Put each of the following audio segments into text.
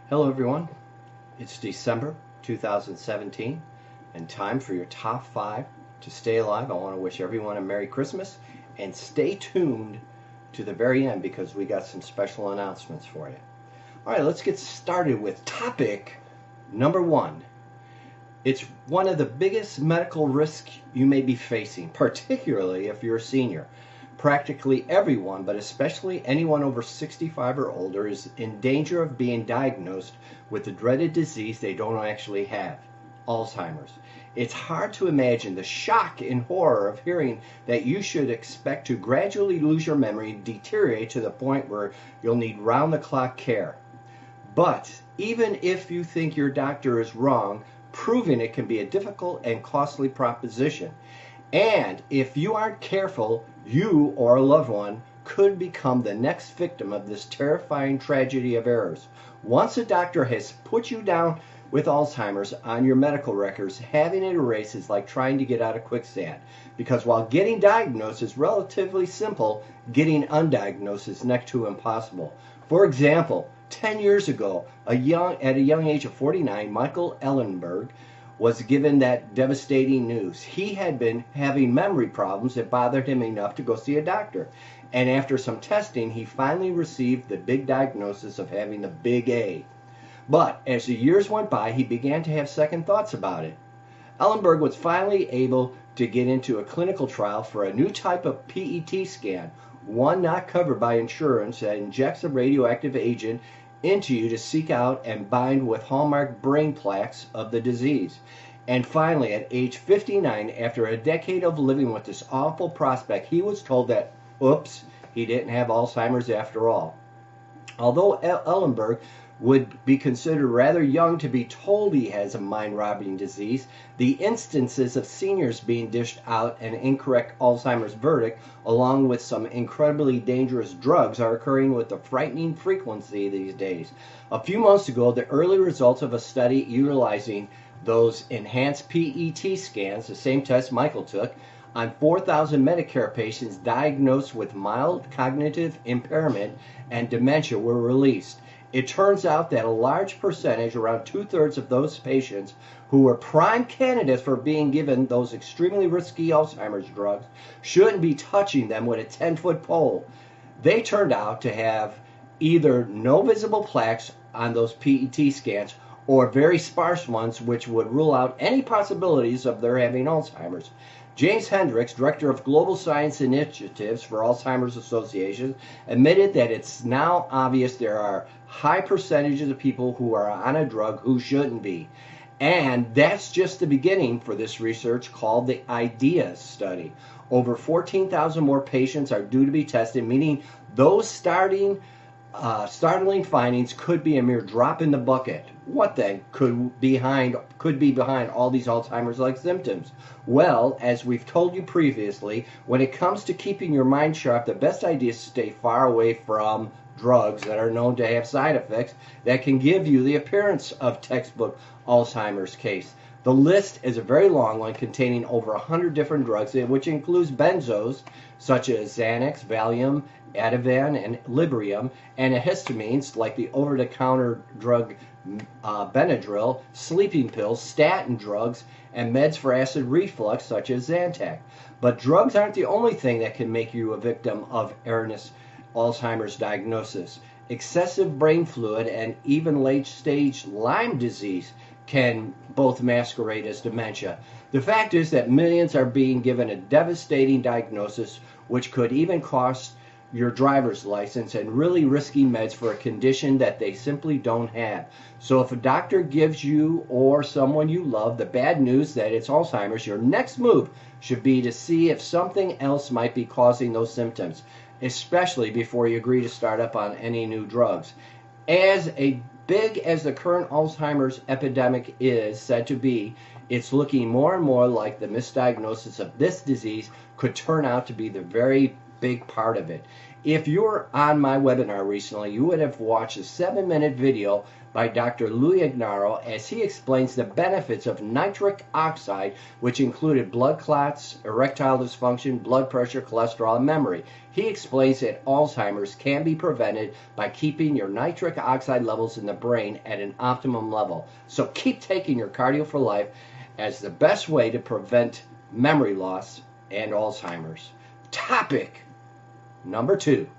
Hello everyone, it's December 2017 and time for your top 5 to stay alive. I want to wish everyone a Merry Christmas and stay tuned to the very end because we got some special announcements for you. Alright, let's get started with topic number 1. It's one of the biggest medical risks you may be facing, particularly if you're a senior. Practically everyone, but especially anyone over 65 or older, is in danger of being diagnosed with the dreaded disease they don't actually have, Alzheimer's. It's hard to imagine the shock and horror of hearing that you should expect to gradually lose your memory and deteriorate to the point where you'll need round-the-clock care. But even if you think your doctor is wrong, proving it can be a difficult and costly proposition. And if you aren't careful, you or a loved one could become the next victim of this terrifying tragedy of errors. Once a doctor has put you down with Alzheimer's on your medical records, having it erased is like trying to get out of quicksand. Because while getting diagnosed is relatively simple, getting undiagnosed is next to impossible. For example, 10 years ago, at a young age of 49, Michael Ellenberg was given that devastating news. He had been having memory problems that bothered him enough to go see a doctor. And after some testing, he finally received the big diagnosis of having the big A. But as the years went by, he began to have second thoughts about it. Ellenberg was finally able to get into a clinical trial for a new type of PET scan, one not covered by insurance, that injects a radioactive agent into you to seek out and bind with hallmark brain plaques of the disease. And finally, at age 59, after a decade of living with this awful prospect, he was told that, oops, he didn't have Alzheimer's after all. Although Ellenberg would be considered rather young to be told he has a mind-robbing disease, the instances of seniors being dished out an incorrect Alzheimer's verdict, along with some incredibly dangerous drugs, are occurring with a frightening frequency these days. A few months ago, the early results of a study utilizing those enhanced PET scans, the same test Michael took, on 4,000 Medicare patients diagnosed with mild cognitive impairment and dementia were released. It turns out that a large percentage, around 2/3 of those patients who were prime candidates for being given those extremely risky Alzheimer's drugs, shouldn't be touching them with a 10-foot pole. They turned out to have either no visible plaques on those PET scans or very sparse ones, which would rule out any possibilities of their having Alzheimer's. James Hendricks, Director of Global Science Initiatives for Alzheimer's Association, admitted that it's now obvious there are high percentages of people who are on a drug who shouldn't be. And that's just the beginning for this research called the IDEA study. Over 14,000 more patients are due to be tested, meaning those startling findings could be a mere drop in the bucket. What then could be behind all these Alzheimer's-like symptoms? Well, as we've told you previously, when it comes to keeping your mind sharp, the best idea is to stay far away from drugs that are known to have side effects that can give you the appearance of textbook Alzheimer's case. The list is a very long one, containing over 100 different drugs, which includes benzos such as Xanax, Valium, Ativan, and Librium, and histamines like the over-the-counter drug Benadryl, sleeping pills, statin drugs, and meds for acid reflux such as Zantac. But drugs aren't the only thing that can make you a victim of erroneous Alzheimer's diagnosis. Excessive brain fluid and even late-stage Lyme disease can both masquerade as dementia. The fact is that millions are being given a devastating diagnosis, which could even cost your driver's license, and really risky meds for a condition that they simply don't have. So if a doctor gives you or someone you love the bad news that it's Alzheimer's, your next move should be to see if something else might be causing those symptoms, especially before you agree to start up on any new drugs. As big as the current Alzheimer's epidemic is said to be, it's looking more and more like the misdiagnosis of this disease could turn out to be the very big part of it. If you're on my webinar recently, you would have watched a 7-minute video by Dr. Louis Ignaro as he explains the benefits of nitric oxide, which included blood clots, erectile dysfunction, blood pressure, cholesterol, and memory. He explains that Alzheimer's can be prevented by keeping your nitric oxide levels in the brain at an optimum level. So keep taking your Cardio for Life as the best way to prevent memory loss and Alzheimer's. Topic number 2.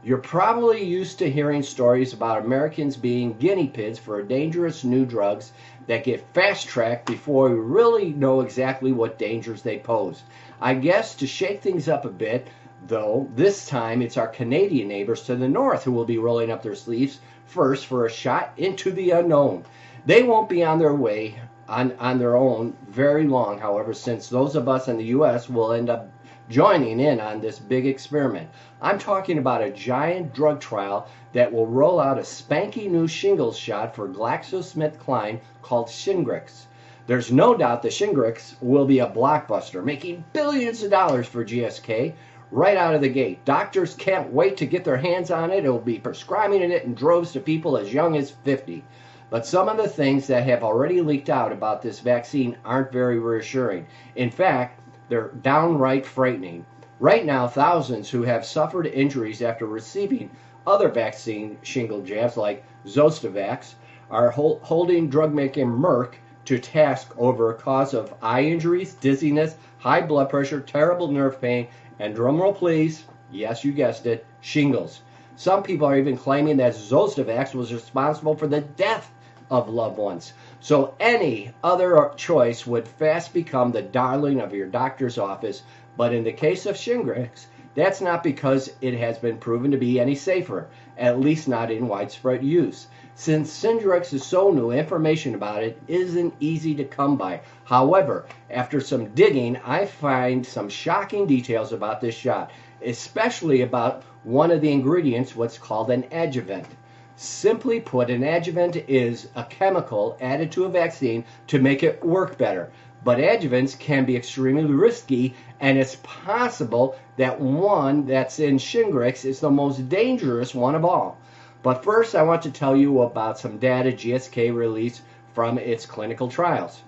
You're probably used to hearing stories about Americans being guinea pigs for dangerous new drugs that get fast-tracked before we really know exactly what dangers they pose. I guess to shake things up a bit, though, this time it's our Canadian neighbors to the north who will be rolling up their sleeves first for a shot into the unknown. They won't be on their way on their own very long, however, since those of us in the U.S. will end up joining in on this big experiment. I'm talking about a giant drug trial that will roll out a spanky new shingles shot for GlaxoSmithKline called Shingles. There's no doubt the Shingles will be a blockbuster, making billions of dollars for GSK right out of the gate. Doctors can't wait to get their hands on it. It will be prescribing it in droves to people as young as 50. But some of the things that have already leaked out about this vaccine aren't very reassuring. In fact, they're downright frightening. Right now, thousands who have suffered injuries after receiving other vaccine shingle jabs like Zostavax are holding drug maker Merck to task over a cause of eye injuries, dizziness, high blood pressure, terrible nerve pain, and drumroll please, yes, you guessed it, shingles. Some people are even claiming that Zostavax was responsible for the death of loved ones. So any other choice would fast become the darling of your doctor's office. But in the case of Shingles, that's not because it has been proven to be any safer, at least not in widespread use. Since Shingles is so new, information about it isn't easy to come by. However, after some digging, I find some shocking details about this shot, especially about one of the ingredients, what's called an adjuvant. Simply put, an adjuvant is a chemical added to a vaccine to make it work better. But adjuvants can be extremely risky, and it's possible that one that's in Shingles is the most dangerous one of all. But first, I want to tell you about some data GSK released from its clinical trials.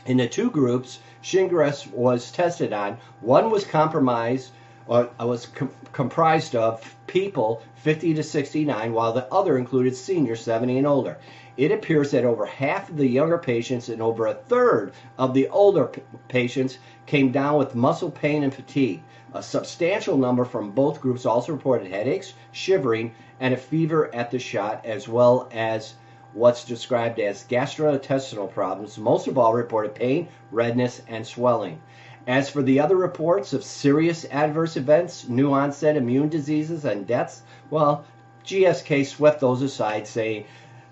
In the two groups Shingles was tested on, one was comprised of people 50 to 69, while the other included seniors 70 and older. It appears that over half of the younger patients and over a third of the older patients came down with muscle pain and fatigue. A substantial number from both groups also reported headaches, shivering, and a fever at the shot, as well as what's described as gastrointestinal problems. Most of all reported pain, redness, and swelling. As for the other reports of serious adverse events, new onset immune diseases, and deaths, well, GSK swept those aside, saying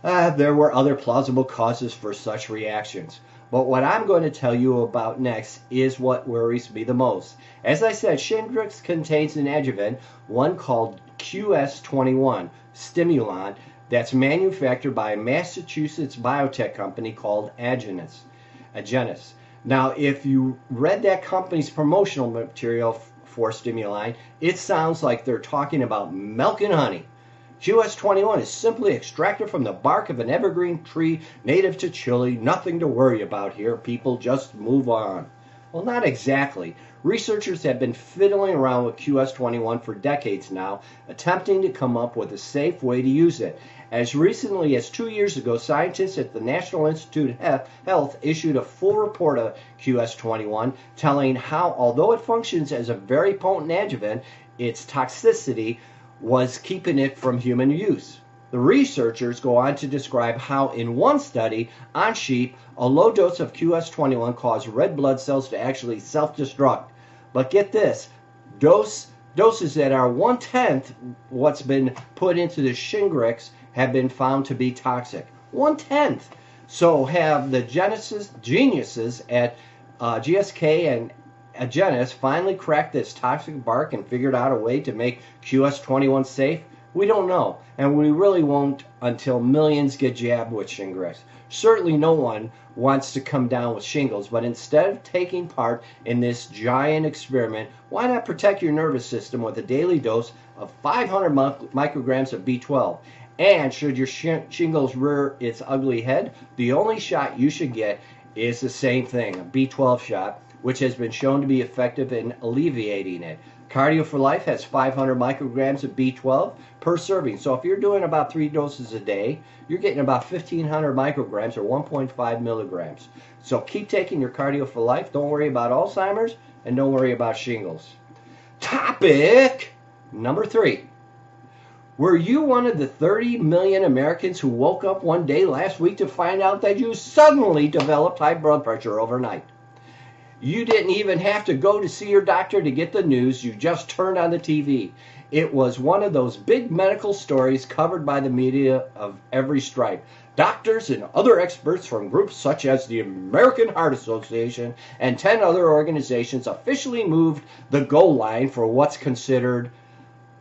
there were other plausible causes for such reactions. But what I'm going to tell you about next is what worries me the most. As I said, Shingles contains an adjuvant, one called QS21 stimulant, that's manufactured by a Massachusetts biotech company called Agenus. Now, if you read that company's promotional material for Stimuline, it sounds like they're talking about milk and honey. QS21 is simply extracted from the bark of an evergreen tree native to Chile. Nothing to worry about here, people. Just move on. Well, not exactly. Researchers have been fiddling around with QS21 for decades now, attempting to come up with a safe way to use it. As recently as 2 years ago, scientists at the National Institute of Health issued a full report of QS21, telling how, although it functions as a very potent adjuvant, its toxicity was keeping it from human use. The researchers go on to describe how in one study on sheep, a low dose of QS21 caused red blood cells to actually self-destruct. But get this, doses that are 1/10 what's been put into the Shingles have been found to be toxic. 1/10. So have the geniuses at GSK and Agenus finally cracked this toxic bark and figured out a way to make QS21 safe? We don't know, and we really won't until millions get jabbed with Shingles. Certainly no one wants to come down with shingles, but instead of taking part in this giant experiment, why not protect your nervous system with a daily dose of 500 micrograms of B12? And should your shingles rear its ugly head, the only shot you should get is the same thing, a B12 shot, which has been shown to be effective in alleviating it. Cardio for Life has 500 micrograms of B12 per serving. So if you're doing about 3 doses a day, you're getting about 1,500 micrograms or 1.5 milligrams. So keep taking your Cardio for Life. Don't worry about Alzheimer's and don't worry about shingles. Topic number 3. Were you one of the 30 million Americans who woke up one day last week to find out that you suddenly developed high blood pressure overnight? You didn't even have to go to see your doctor to get the news. You just turned on the TV. It was one of those big medical stories covered by the media of every stripe. Doctors and other experts from groups such as the American Heart Association and 10 other organizations officially moved the goal line for what's considered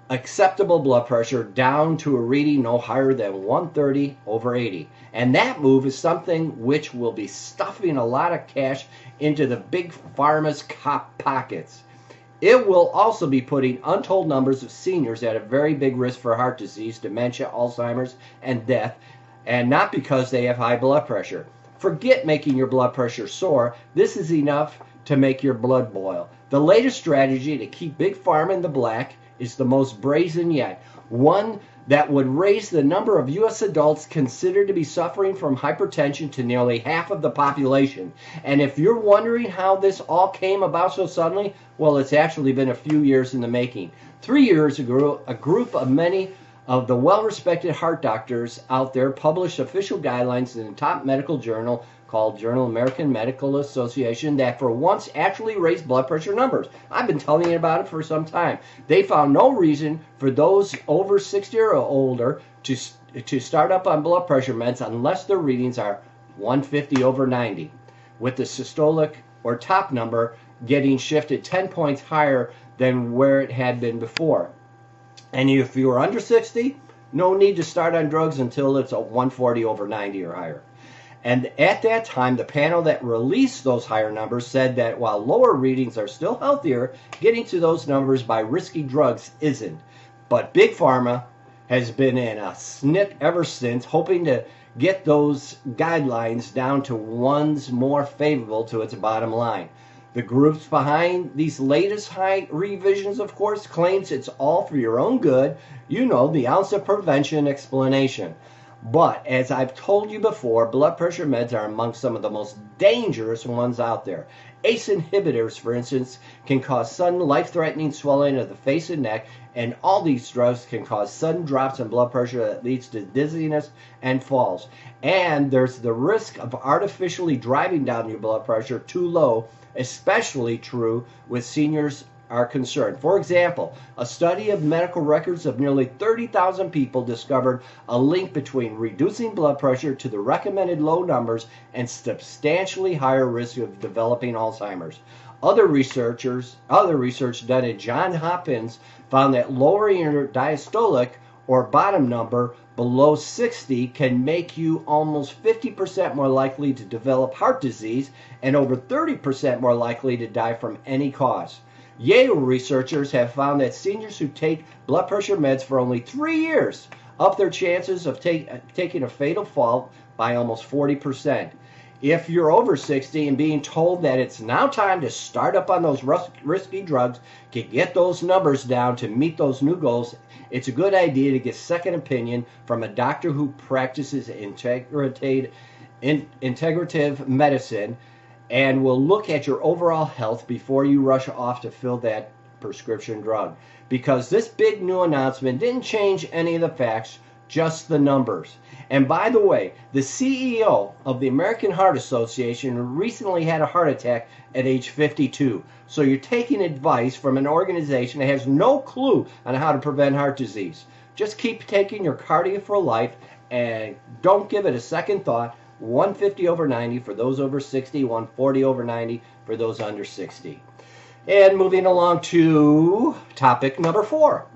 acceptable blood pressure down to a reading no higher than 130/80. And that move is something which will be stuffing a lot of cash into the big pharma's pockets. It will also be putting untold numbers of seniors at a very big risk for heart disease, dementia, Alzheimer's, and death, and not because they have high blood pressure. Forget making your blood pressure soar. This is enough to make your blood boil. The latest strategy to keep Big Pharma in the black is the most brazen yet, one that would raise the number of U.S. adults considered to be suffering from hypertension to nearly half of the population. And if you're wondering how this all came about so suddenly, well, it's actually been a few years in the making. 3 years ago, a group of many of the well-respected heart doctors out there published official guidelines in the top medical journal called Journal American Medical Association that for once actually raised blood pressure numbers. I've been telling you about it for some time. They found no reason for those over 60 or older to start up on blood pressure meds unless their readings are 150/90, with the systolic or top number getting shifted 10 points higher than where it had been before. And if you are under 60, no need to start on drugs until it's a 140/90 or higher. And at that time, the panel that released those higher numbers said that while lower readings are still healthier, getting to those numbers by risky drugs isn't. But Big Pharma has been in a snit ever since, hoping to get those guidelines down to ones more favorable to its bottom line. The groups behind these latest high revisions, of course, claims it's all for your own good. You know, the ounce of prevention explanation. But as I've told you before, blood pressure meds are among some of the most dangerous ones out there. ACE inhibitors, for instance, can cause sudden life-threatening swelling of the face and neck, and all these drugs can cause sudden drops in blood pressure that leads to dizziness and falls. And there's the risk of artificially driving down your blood pressure too low, especially true with seniors are concerned. For example, a study of medical records of nearly 30,000 people discovered a link between reducing blood pressure to the recommended low numbers and substantially higher risk of developing Alzheimer's. Other research done at Johns Hopkins found that lowering your diastolic or bottom number below 60 can make you almost 50% more likely to develop heart disease and over 30% more likely to die from any cause. Yale researchers have found that seniors who take blood pressure meds for only 3 years up their chances of taking a fatal fall by almost 40%. If you're over 60 and being told that it's now time to start up on those risky drugs to get those numbers down to meet those new goals, it's a good idea to get second opinion from a doctor who practices integrative medicine and will look at your overall health before you rush off to fill that prescription drug. Because this big new announcement didn't change any of the facts, just the numbers. And by the way, the CEO of the American Heart Association recently had a heart attack at age 52. So you're taking advice from an organization that has no clue on how to prevent heart disease. Just keep taking your Cardio for Life and don't give it a second thought. 150/90 for those over 60, 140/90 for those under 60. And moving along to topic number 4.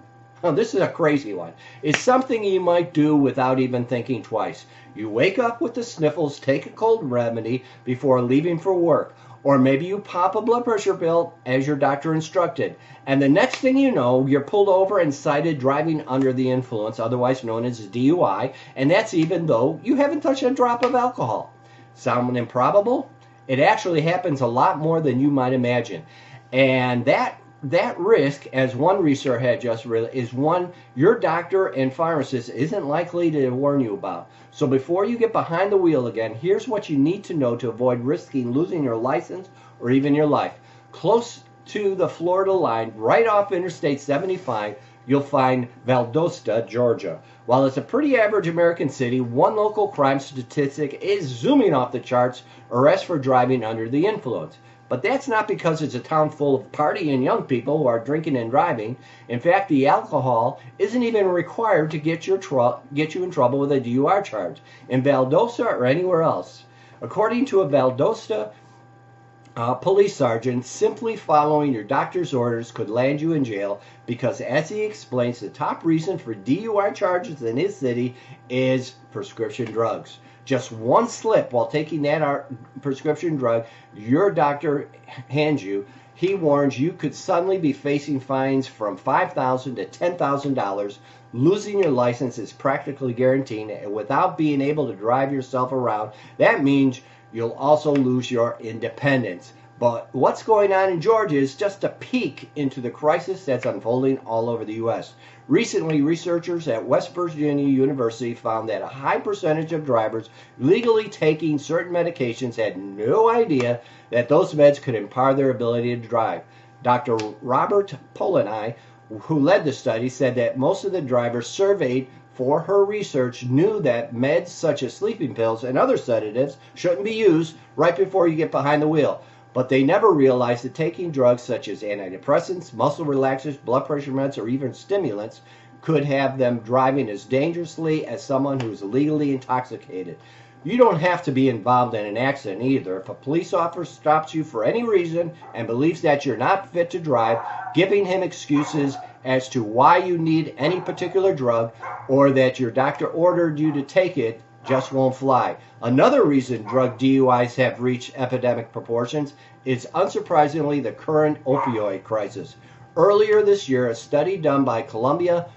Oh, this is a crazy one. It's something you might do without even thinking twice. You wake up with the sniffles, take a cold remedy before leaving for work. Or maybe you pop a blood pressure pill as your doctor instructed. And the next thing you know, you're pulled over and cited driving under the influence, otherwise known as DUI. And that's even though you haven't touched a drop of alcohol. Sound improbable? It actually happens a lot more than you might imagine. And that risk, as one researcher had just read, is one your doctor and pharmacist isn't likely to warn you about. So before you get behind the wheel again, here's what you need to know to avoid risking losing your license or even your life. Close to the Florida line, right off Interstate 75, you'll find Valdosta, Georgia. While it's a pretty average American city, one local crime statistic is zooming off the charts: arrests for driving under the influence. But that's not because it's a town full of partying young people who are drinking and driving. In fact, the alcohol isn't even required to get you in trouble with a DUI charge in Valdosta or anywhere else. According to a Valdosta police sergeant, simply following your doctor's orders could land you in jail because, as he explains, the top reason for DUI charges in his city is prescription drugs. Just one slip while taking that prescription drug your doctor hands you, he warns you could suddenly be facing fines from $5,000 to $10,000. Losing your license is practically guaranteed, and without being able to drive yourself around, that means you'll also lose your independence. But what's going on in Georgia is just a peek into the crisis that's unfolding all over the U.S. Recently, researchers at West Virginia University found that a high percentage of drivers legally taking certain medications had no idea that those meds could impair their ability to drive. Dr. Robert Polani, who led the study, said that most of the drivers surveyed for her research knew that meds such as sleeping pills and other sedatives shouldn't be used right before you get behind the wheel. But they never realized that taking drugs such as antidepressants, muscle relaxers, blood pressure meds, or even stimulants could have them driving as dangerously as someone who's legally intoxicated. You don't have to be involved in an accident either. If a police officer stops you for any reason and believes that you're not fit to drive, giving him excuses as to why you need any particular drug or that your doctor ordered you to take it just won't fly. Another reason drug DUIs have reached epidemic proportions is, unsurprisingly, the current opioid crisis. Earlier this year, a study done by Columbia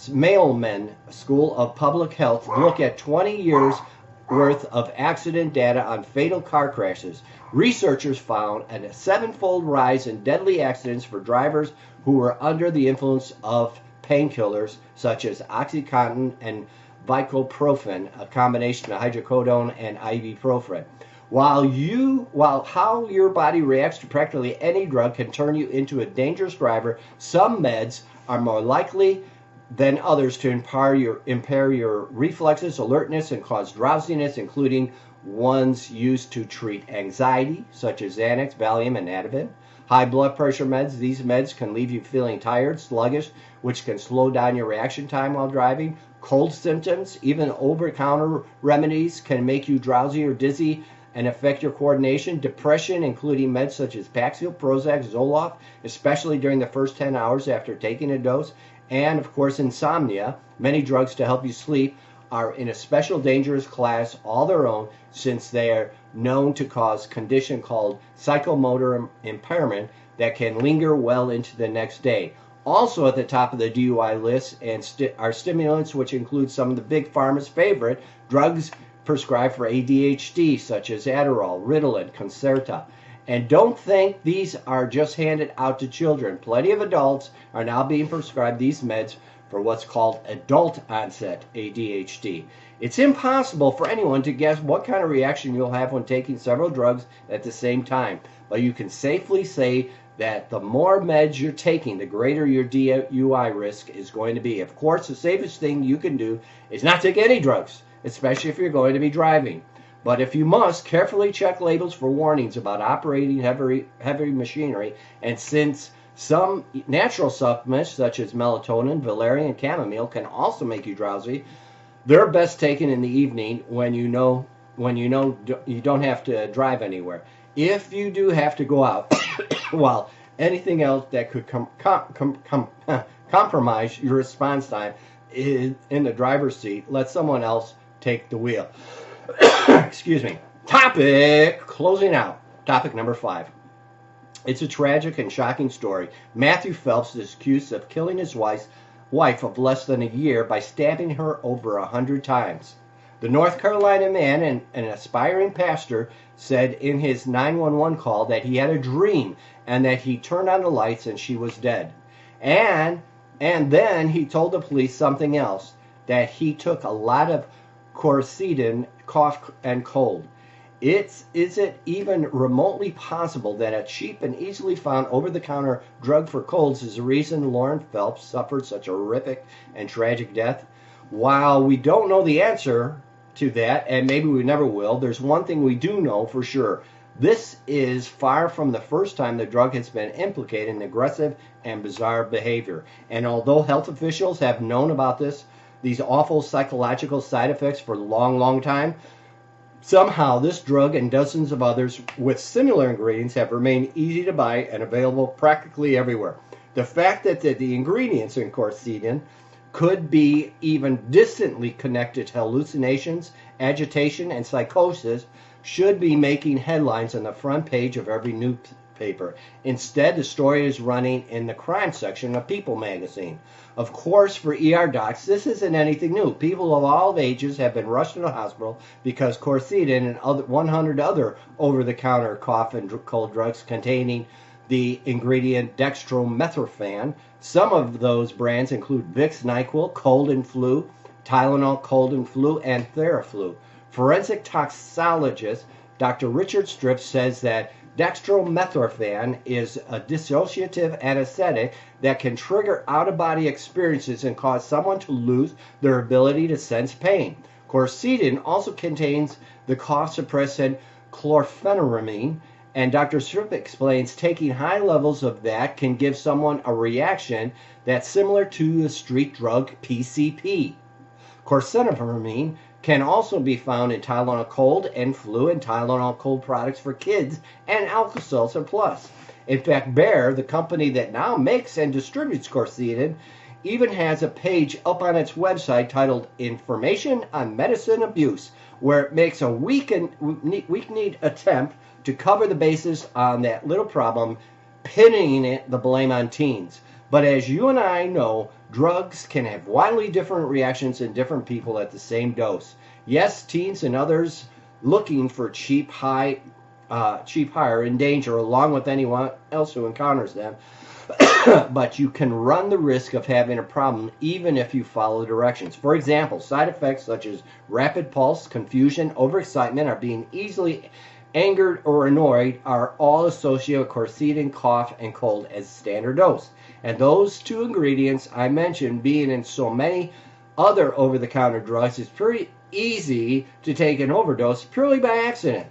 Mailman School of Public Health looked at 20 years worth of accident data on fatal car crashes. Researchers found a 7-fold rise in deadly accidents for drivers who were under the influence of painkillers such as OxyContin and Vicoprofen, a combination of hydrocodone and ibuprofen. While how your body reacts to practically any drug can turn you into a dangerous driver, some meds are more likely than others to impair your reflexes, alertness, and cause drowsiness, including ones used to treat anxiety, such as Xanax, Valium, and Ativan. High blood pressure meds. These meds can leave you feeling tired, sluggish, which can slow down your reaction time while driving. Cold symptoms, even over-the-counter remedies, can make you drowsy or dizzy and affect your coordination. Depression, including meds such as Paxil, Prozac, Zoloft, especially during the first 10 hours after taking a dose. And, of course, insomnia. Many drugs to help you sleep are in a special dangerous class all their own, since they are known to cause a condition called psychomotor impairment that can linger well into the next day. Also at the top of the DUI list are stimulants, which include some of the big pharma's favorite drugs prescribed for ADHD, such as Adderall, Ritalin, Concerta. And don't think these are just handed out to children. Plenty of adults are now being prescribed these meds for what's called adult onset ADHD. It's impossible for anyone to guess what kind of reaction you'll have when taking several drugs at the same time, but you can safely say that the more meds you're taking, the greater your DUI risk is going to be. Of course, the safest thing you can do is not take any drugs, especially if you're going to be driving. But if you must, carefully check labels for warnings about operating heavy machinery. And since some natural supplements such as melatonin, valerian, and chamomile can also make you drowsy, they're best taken in the evening when you know you don't have to drive anywhere. If you do have to go out, well, anything else that could compromise your response time in the driver's seat. Let someone else take the wheel. Excuse me. Closing out. Topic number 5. It's a tragic and shocking story. Matthew Phelps is accused of killing his wife of less than a year by stabbing her over 100 times. The North Carolina man and an aspiring pastor said in his 911 call that he had a dream and that he turned on the lights and she was dead. And then he told the police something else, that he took a lot of quercetin, cough and cold. Is it even remotely possible that a cheap and easily found over-the-counter drug for colds is the reason Lauren Phelps suffered such a horrific and tragic death? While we don't know the answer to that, and maybe we never will, there's one thing we do know for sure. This is far from the first time the drug has been implicated in aggressive and bizarre behavior. And although health officials have known about these awful psychological side effects for a long, long time, somehow this drug and dozens of others with similar ingredients have remained easy to buy and available practically everywhere. The fact that the ingredients in quercetin could be even distantly connected to hallucinations, agitation, and psychosis should be making headlines on the front page of every newspaper. Instead, the story is running in the crime section of People magazine. Of course, for ER docs, this isn't anything new. People of all ages have been rushed to the hospital because quercetin and 100 other over-the-counter cough and cold drugs containing the ingredient dextromethorphan. Some of those brands include Vicks NyQuil, cold and flu, Tylenol, cold and flu, and Theraflu. Forensic toxicologist Dr. Richard Stripp says that dextromethorphan is a dissociative anesthetic that can trigger out-of-body experiences and cause someone to lose their ability to sense pain. Quercetin also contains the cough suppressant chlorpheniramine, and Dr. Stripp explains taking high levels of that can give someone a reaction that's similar to the street drug PCP. Chlorpheniramine can also be found in Tylenol Cold and Flu and Tylenol Cold products for kids and Alka-Seltzer Plus. In fact, Bayer, the company that now makes and distributes quercetin, even has a page up on its website titled Information on Medicine Abuse, where it makes a weak-kneed attempt to cover the bases on that little problem, pinning the blame on teens. But as you and I know, drugs can have wildly different reactions in different people at the same dose. Yes, teens and others looking for cheap hire in danger along with anyone else who encounters them. But you can run the risk of having a problem even if you follow directions. For example, side effects such as rapid pulse, confusion, overexcitement, or being easily angered or annoyed are all associated with quercetin, cough, and cold as standard dose. And those two ingredients I mentioned being in so many other over-the-counter drugs, it's pretty easy to take an overdose purely by accident.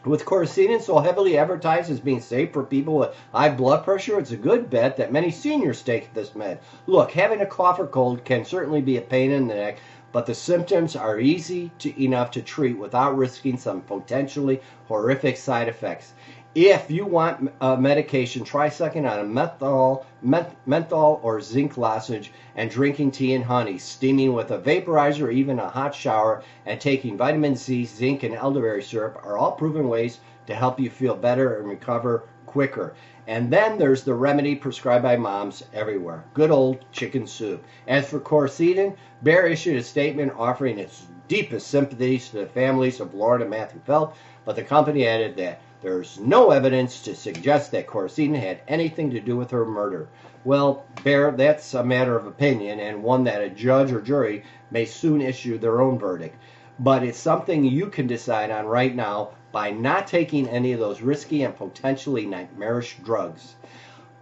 With quercetin so heavily advertised as being safe for people with high blood pressure, it's a good bet that many seniors take this med. Look, having a cough or cold can certainly be a pain in the neck, but the symptoms are easy enough to treat without risking some potentially horrific side effects. If you want medication, try sucking on a menthol or zinc lozenge and drinking tea and honey, steaming with a vaporizer or even a hot shower, and taking vitamin C, zinc, and elderberry syrup are all proven ways to help you feel better and recover quicker. And then there's the remedy prescribed by moms everywhere, good old chicken soup. As for quercetin, Bayer issued a statement offering its deepest sympathies to the families of Lauren and Matthew Phelps, but the company added that there's no evidence to suggest that quercetin had anything to do with her murder. Well, Bayer, that's a matter of opinion and one that a judge or jury may soon issue their own verdict. But it's something you can decide on right now by not taking any of those risky and potentially nightmarish drugs.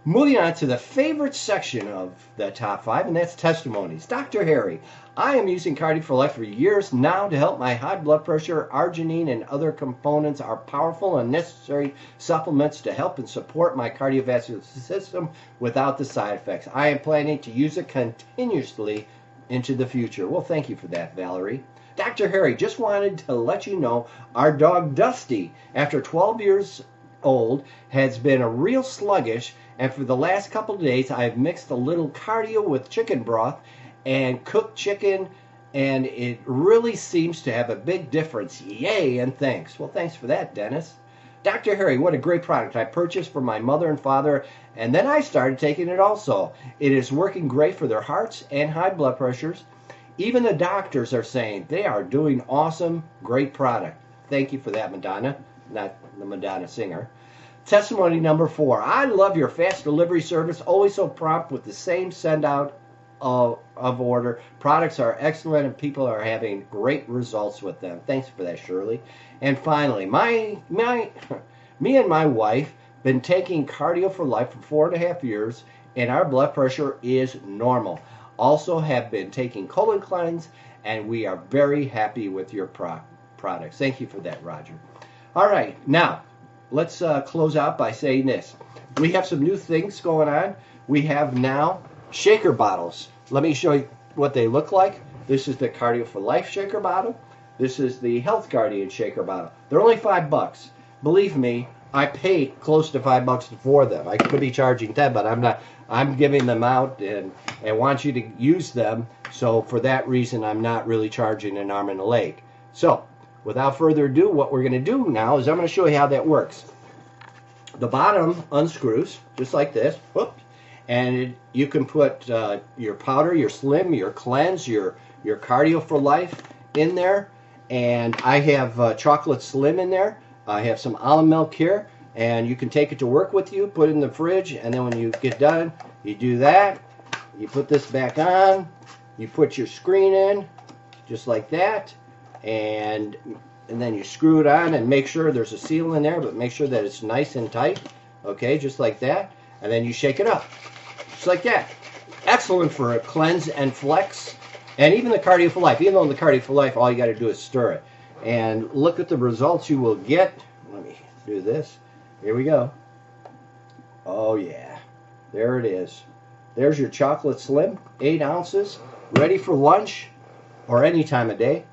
Moving on to the favorite section of the top 5, and that's testimonies. Dr. Harry, I am using Cardi for Life for years now to help my high blood pressure. Arginine and other components are powerful and necessary supplements to help and support my cardiovascular system without the side effects. I am planning to use it continuously into the future. Well, thank you for that, Valerie. Dr. Harry, just wanted to let you know our dog Dusty, after 12 years old, has been a real sluggish And for the last couple of days, I've mixed a little cardio with chicken broth and cooked chicken, and it really seems to have a big difference. Yay, and thanks. Well, thanks for that, Dennis. Dr. Harry, what a great product. I purchased for my mother and father, and then I started taking it also. It is working great for their hearts and high blood pressures. Even the doctors are saying they are doing awesome, great product. Thank you for that, Madonna, not the Madonna singer. Testimony number 4. I love your fast delivery service, always so prompt with the same send out of order. Products are excellent and people are having great results with them. Thanks for that, Shirley. And finally, me and my wife been taking Cardio for Life for 4.5 years, and our blood pressure is normal. Also have been taking colon cleanse, and we are very happy with your products. Thank you for that, Roger. All right, now let's close out by saying this. We have some new things going on. We have now shaker bottles. Let me show you what they look like. This is the Cardio for Life shaker bottle. This is the Health Guardian shaker bottle. They're only $5. Believe me, I pay close to $5 for them. I could be charging 10, but I'm not. I'm giving them out and want you to use them. So for that reason, I'm not really charging an arm and a leg. So without further ado, what we're going to do now is I'm going to show you how that works. The bottom unscrews just like this. Whoops. And you can put your powder, your slim, your cleanse, your Cardio for Life in there. And I have chocolate slim in there. I have some almond milk here, and you can take it to work with you, put it in the fridge, and then when you get done, you do that. You put this back on, you put your screen in, just like that, and then you screw it on and make sure there's a seal in there, but make sure that it's nice and tight, okay, just like that, and then you shake it up, just like that. Excellent for a cleanse and flex. And even the Cardio for Life, even though the Cardio for Life, all you got to do is stir it. And look at the results you will get. Let me do this. Here we go. Oh, yeah. There it is. There's your chocolate slim, 8 ounces, ready for lunch or any time of day.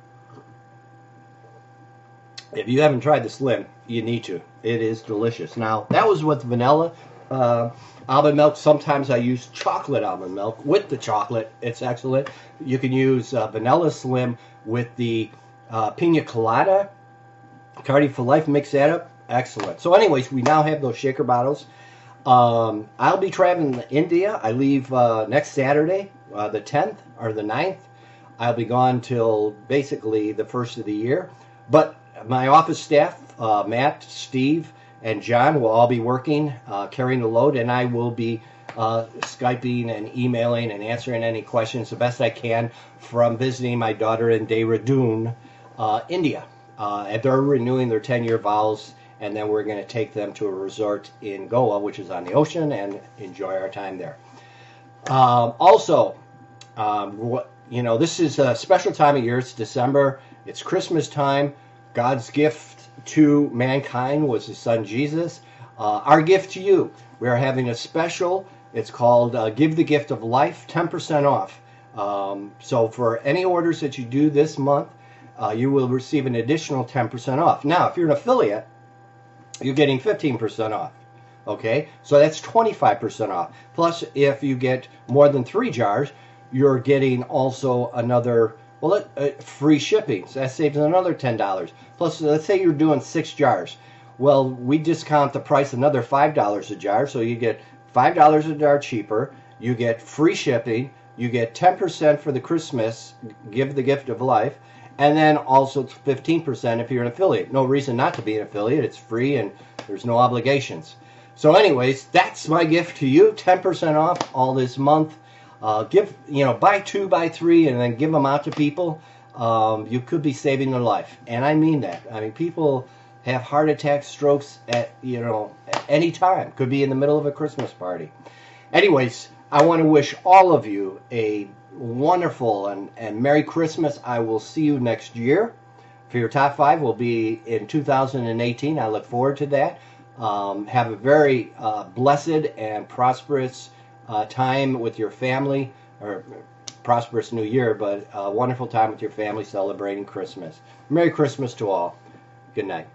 If you haven't tried the slim, you need to. It is delicious. Now, that was with vanilla. Almond milk, sometimes I use chocolate almond milk with the chocolate. It's excellent. You can use vanilla slim with the pina colada. Cardio for Life, mix that up. Excellent. So anyways, we now have those shaker bottles. I'll be traveling to India. I leave next Saturday, the 10th or the 9th. I'll be gone till basically the first of the year. But my office staff, Matt, Steve, and John will all be working, carrying the load, and I will be Skyping and emailing and answering any questions the best I can from visiting my daughter in Dehradun, India. And they're renewing their 10-year vows, and then we're going to take them to a resort in Goa, which is on the ocean, and enjoy our time there. This is a special time of year. It's December. It's Christmas time. God's gift to mankind was his son Jesus. Our gift to you, we are having a special. It's called Give the Gift of Life, 10% off. So for any orders that you do this month, you will receive an additional 10% off. Now, if you're an affiliate, you're getting 15% off. Okay, so that's 25% off. Plus, if you get more than 3 jars, you're getting also another free shipping. So that saves another $10. Plus, let's say you're doing 6 jars. Well, we discount the price another $5 a jar, so you get $5 a jar cheaper. You get free shipping. You get 10% for the Christmas Give the Gift of Life, and then also 15% if you're an affiliate. No reason not to be an affiliate. It's free and there's no obligations. So anyways, that's my gift to you, 10% off all this month. Buy 2, buy 3, and then give them out to people. You could be saving their life. And I mean that. I mean, people have heart attacks, strokes at any time. Could be in the middle of a Christmas party. Anyways, I want to wish all of you a wonderful and Merry Christmas. I will see you next year. For your top 5 will be in 2018. I look forward to that. Have a very blessed and prosperous time with your family, or prosperous New Year, but a wonderful time with your family celebrating Christmas. Merry Christmas to all. Good night.